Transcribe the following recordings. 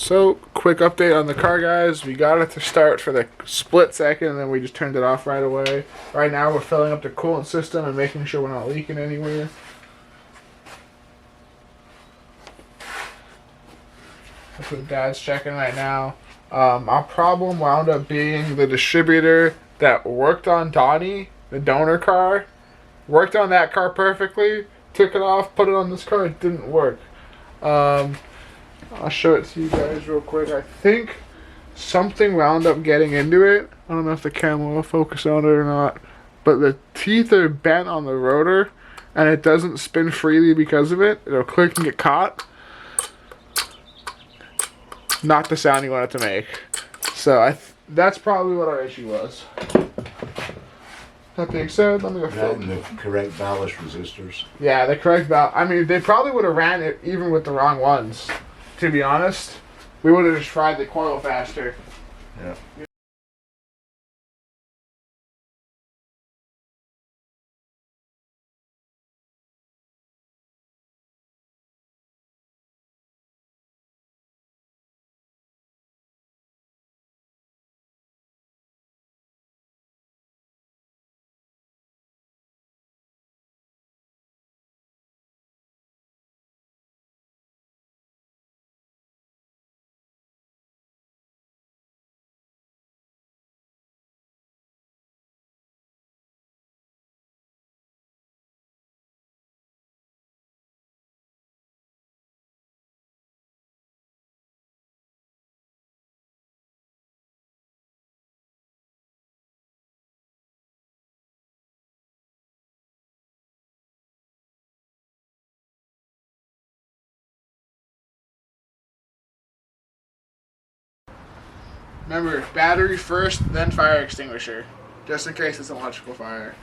So, quick update on the car, guys. We got it to start for the split second, and then we just turned it off right away. Right now, we're filling up the coolant system and making sure we're not leaking anywhere. That's what Dad's checking right now. Our problem wound up being the distributor that worked on Donnie, the donor car. Worked on that car perfectly. Took it off, put it on this car. It didn't work. I'll show it to you guys real quick. I think something wound up getting into it. I don't know if the camera will focus on it or not. But the teeth are bent on the rotor, and it doesn't spin freely because of it. It'll click and get caught. Not the sound you want it to make. So that's probably what our issue was. That being said, let me go film. The correct ballast resistors. Yeah, the correct ballast. I mean, they probably would have ran it even with the wrong ones. To be honest, we would have just fried the coil faster. Yeah. Remember, battery first, then fire extinguisher. Just in case it's an electrical fire.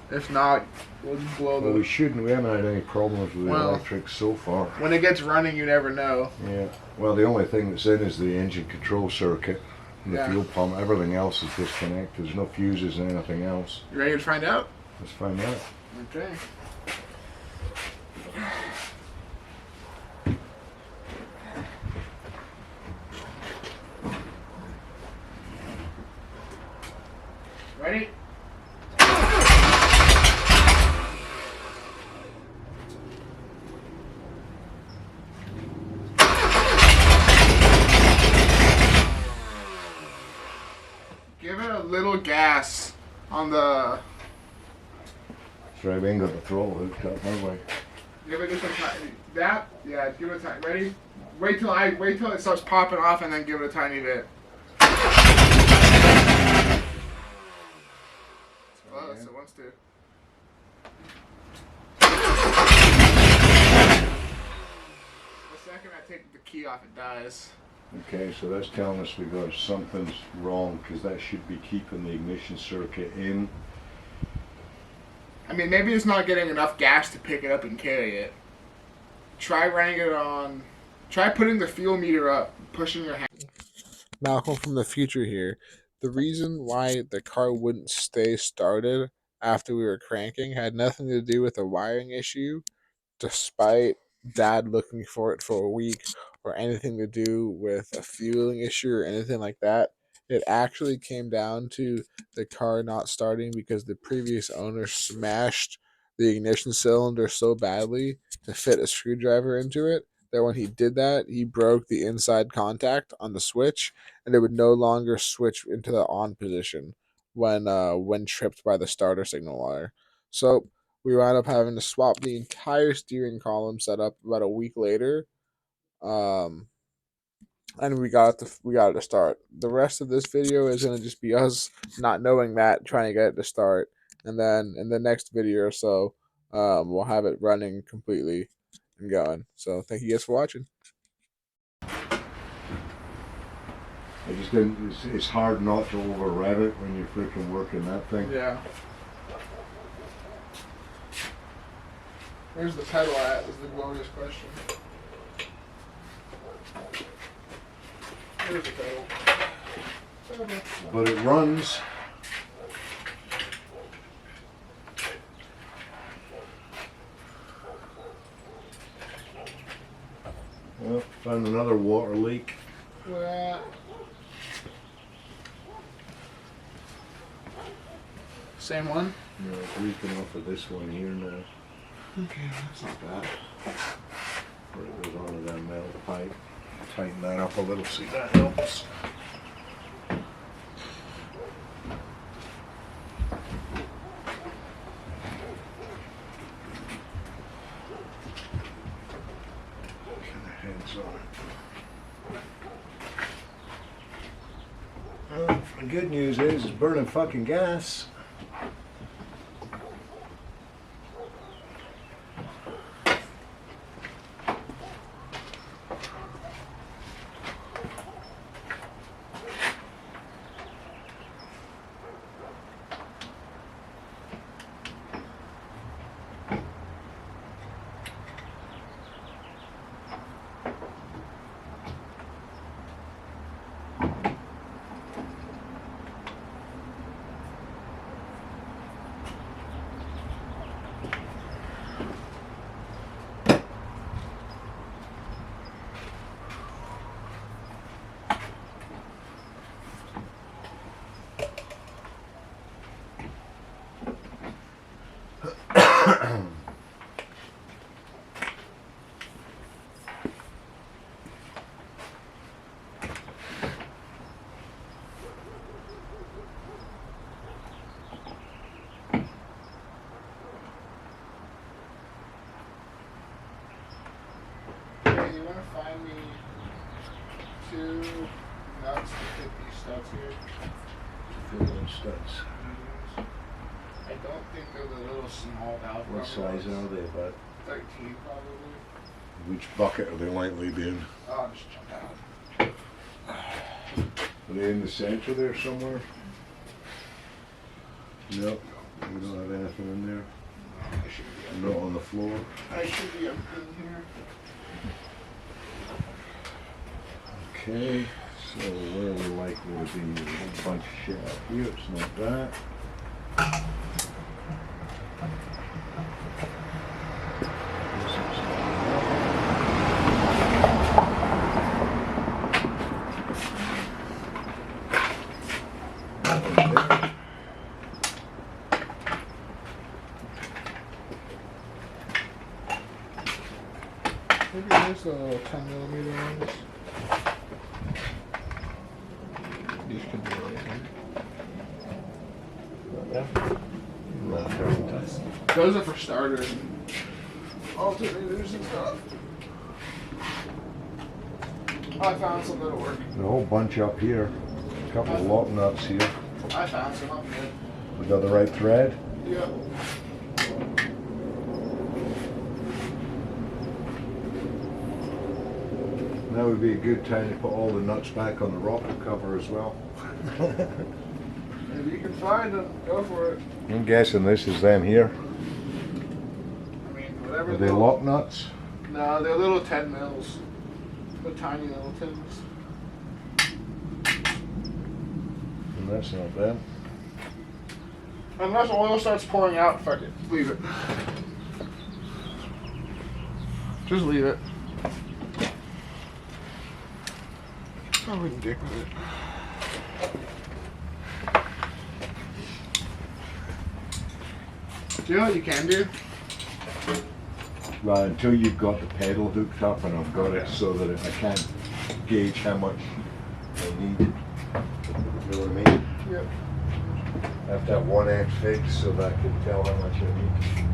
If not, we'll just blow Well, we haven't had any problems with the electric so far. When it gets running, you never know. Yeah. Well, the only thing that's in is the engine control circuit. And the fuel pump. Everything else is disconnected. There's no fuses and anything else. You ready to find out? Let's find out. Okay. Ready? Give it a little gas on the... Sorry, we ain't got the throttle hooked up, have we? Give it just a tiny... That? Yeah, give it a tiny... Ready? Wait till it starts popping off and then give it a tiny bit. Close, it wants to. The second I take the key off, it dies. Okay, so that's telling us something's wrong, because that should be keeping the ignition circuit in. I mean, maybe it's not getting enough gas to pick it up and carry it. Try running it on... Try putting the fuel meter up, pushing your hand. Malcolm from the future here. The reason why the car wouldn't stay started after we were cranking had nothing to do with a wiring issue, despite Dad looking for it for a week, or anything to do with a fueling issue or anything like that. It actually came down to the car not starting because the previous owner smashed the ignition cylinder so badly to fit a screwdriver into it that when he did that, he broke the inside contact on the switch, and it would no longer switch into the on position when tripped by the starter signal wire. So we wound up having to swap the entire steering column setup about a week later, and we got it to start. The rest of this video is going to just be us not knowing that, trying to get it to start, and then in the next video or so, we'll have it running completely and going. So thank you guys for watching. I just didn't. It's hard not to over rev it when you're freaking working that thing. Yeah. Where's the pedal at? Is the glorious question. Where's the pedal? But it runs. Oh, found another water leak. Where? Same one? No, it's leaking off of this one here now. Okay, that's not bad. Where it goes onto that metal pipe. Tighten that up a little, see that helps. Get the heads on it. Well, the good news is it's burning fucking gas. Hey, you want to find me 2 nuts to fit these studs here? Fill those studs. I don't think they're the little small valve. What size are they? About 13 probably. which bucket are they likely be in? Oh, I'll just jump out. Are they in the center there somewhere? Nope. We don't have anything in there. I should be up. Not on the floor. I should be up in here. Okay. So where are we likely to be? A whole bunch of shit up here. It's not that. Maybe there's the little 10mm ones. These could be right here. Those are for starters and alternators and stuff. I found some that'll work. A whole bunch up here. A couple of lock nuts here. I found some. I'm good. We got the right thread. Yeah. That would be a good time to put all the nuts back on the rocker cover as well. If you can find them, go for it. I'm guessing this is them here. I mean, whatever. Are they lock nuts? No, they're little 10 mils. The tiny little tins. And that's not bad. Unless oil starts pouring out, fuck it. Leave it. Just leave it. I wouldn't dick with it. Do you know what you can do? Well, until you've got the pedal hooked up and I've got it so that I can't gauge how much I need. You know what I mean? Yep. I have to have one end fixed so that I can tell how much I need.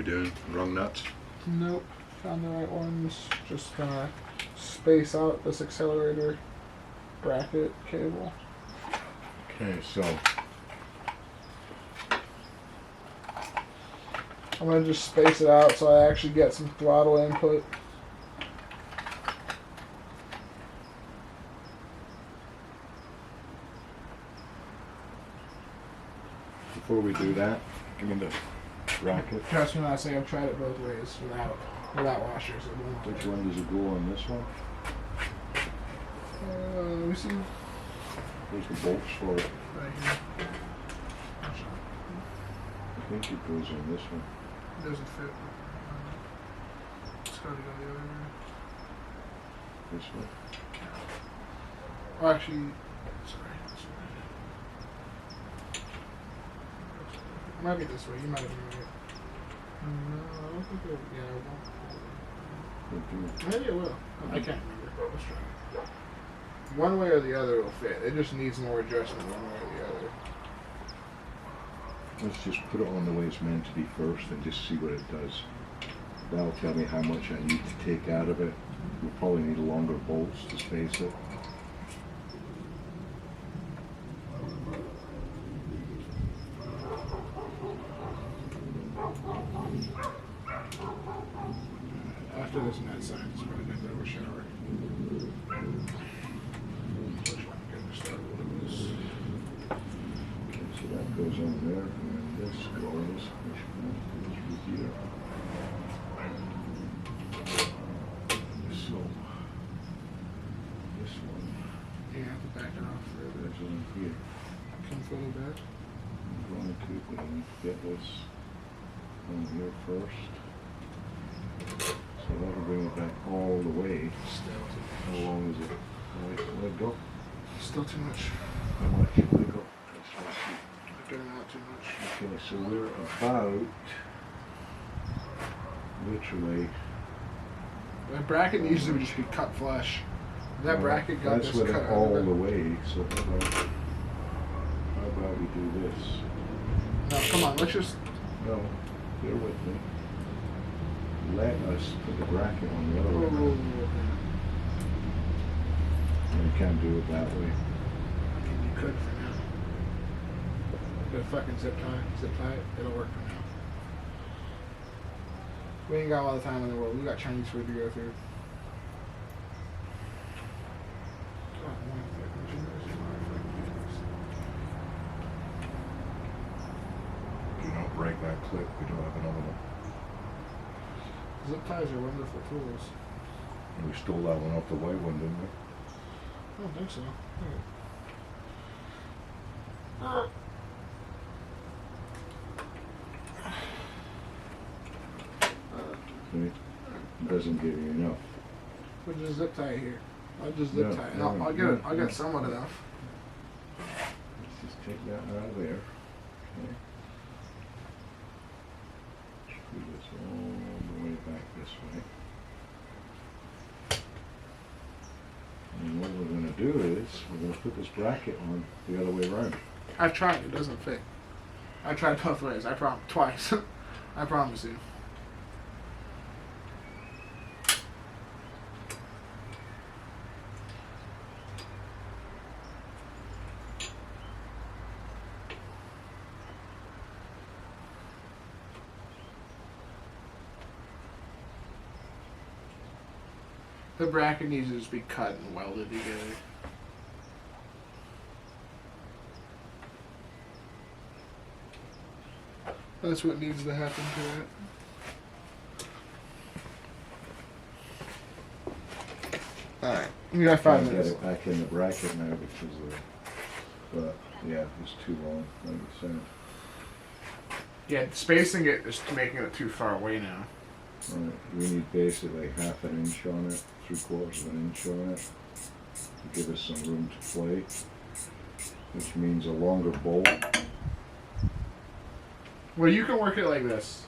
doing? Wrong nuts? Nope. Found the right ones. Just gonna space out this accelerator bracket cable. Okay, so I'm gonna just space it out so I actually get some throttle input. before we do that, give me the bracket. Trust me when I say I've tried it both ways without washers. Which one does it go on? This one? Let me see. There's the bolts for it. Right here. I think it goes on this one. It doesn't fit. It's got to go the other way. This one? Oh, actually, sorry. It might be this way. You might have been right. No, I don't think it. Yeah, it won't. Maybe it will. I can't remember. Let's try it. One way or the other will fit. It just needs more adjustment one way or the other. Let's just put it on the way it's meant to be first and just see what it does. That'll tell me how much I need to take out of it. We'll probably need longer bolts to space it. After this net side, it's probably going to go a shower. Okay, so that goes on there, and then this goes through here. So, this one Yeah, have to back it off further. goes on here. Come further back. I'm going to get this on here first. So that'll bring it back all the way. Still too How much. long is it? Let go. Still too much. How much? Let go. That's what I see. Getting out too much. Okay, so we're about literally. The bracket needs to just be cut flush. That bracket got that's this with cut it all out of the it. way. So how about we do this? No, come on, let's just. No, bear with me. Let us put the bracket on the other way. Oh, You can't do it that way. you could for now. But fucking zip tie it, it'll work for now. We ain't got all the time in the world. We got Chinese food to go through. Do not break that clip. We don't have another one. Zip ties are wonderful tools. We stole that one off the white one, didn't we? I don't think so. Okay. It doesn't give you enough. We'll just zip tie it here. I'll just zip No, tie it. no, I'll no, get no. somewhat enough. Let's just take that out of there. Okay. Screw this all the way back this way. And what we're going to do is we're going to put this bracket on the other way around. I've tried. It doesn't fit. I tried both ways. I promise. Twice. I promise you. The bracket needs to just be cut and welded together. That's what needs to happen to it. Alright. You got 5 Trying to minutes. get it back in the bracket now because but yeah, it's too long, like you said. Yeah, spacing it is making it too far away now. Right, we need basically half an inch on it, 3/4 of an inch on it, to give us some room to play, which means a longer bolt. Well, you can work it like this.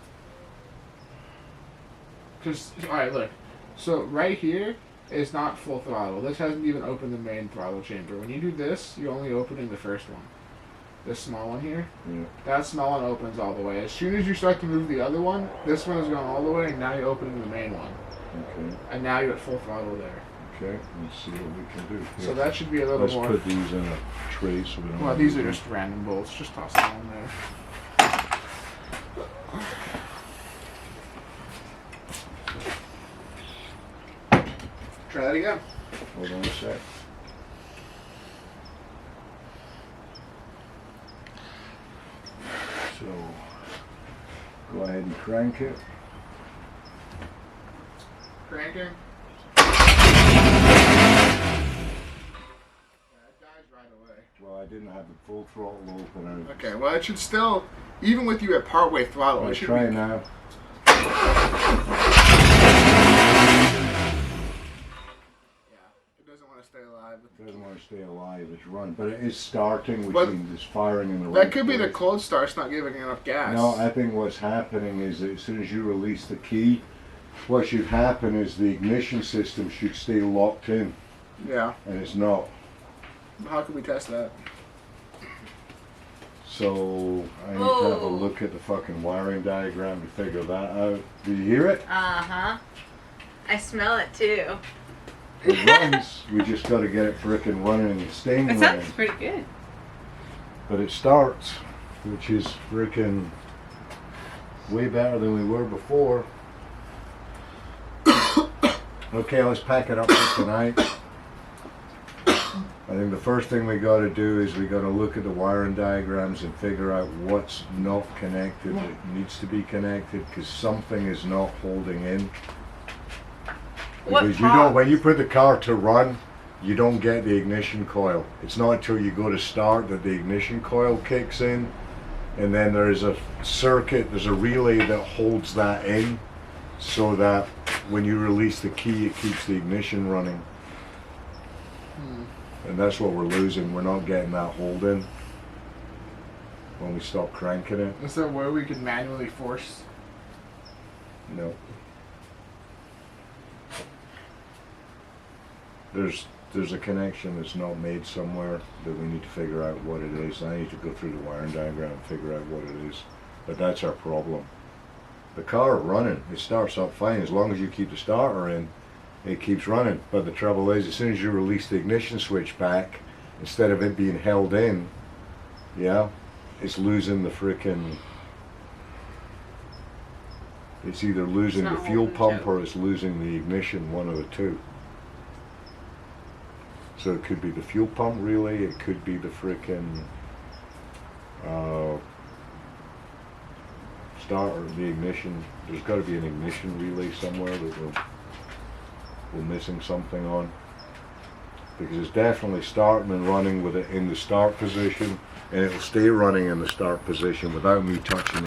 Cause, alright, look. So, right here is not full throttle. This hasn't even opened the main throttle chamber. When you do this, you're only opening the first one. This small one here. Yeah. That small one opens all the way. As soon as you start to move the other one, this one is going all the way, and now you're opening the main one. Okay. And now you're at full throttle there. Okay, let's see what we can do. So that should be a little more. Let's put these in a tray so we don't. Well, these are just random bolts. Just toss them in there. Try that again. Hold on a sec. So, go ahead and crank it. Cranking. Right away. Well, I didn't have the full throttle open. Okay, well it should still, even with you at partway throttle, I'll it should try be... now. Yeah, it doesn't want to stay alive. It doesn't want to stay alive, it's run. But it is starting, which But means it's firing in the right that could be the place. cold start's not giving enough gas. No, I think what's happening is that as soon as you release the key, what should happen is the ignition system should stay locked in. Yeah. And it's not. How can we test that? So I need to have a look at the fucking wiring diagram to figure that out. Do you hear it? Uh-huh. I smell it too. It runs. We just got to get it frickin' running and staying It running. sounds pretty good. But it starts, which is frickin' way better than we were before. Okay, let's pack it up for tonight. I think the first thing we got to do is we got to look at the wiring diagrams and figure out what's not connected that needs to be connected, because something is not holding in. Because you know, when you put the car to run, you don't get the ignition coil. It's not until you go to start that the ignition coil kicks in, and then there's a circuit, there's a relay that holds that in, so that when you release the key, it keeps the ignition running. And that's what we're losing. We're not getting that hold in when we stop cranking it. Is there a way we can manually force? No. There's a connection that's not made somewhere that we need to figure out what it is. I need to go through the wiring diagram and figure out what it is. But that's our problem. The car running, it starts up fine as long as you keep the starter in. It keeps running, but the trouble is, as soon as you release the ignition switch back, instead of it being held in, yeah, it's losing the frickin'. It's either losing the fuel pump or it's losing the ignition, one of the two. So it could be the fuel pump relay, it could be the frickin' starter, the ignition. There's got to be an ignition relay somewhere that we're missing something on, because it's definitely starting and running with it in the start position, and it'll stay running in the start position without me touching it.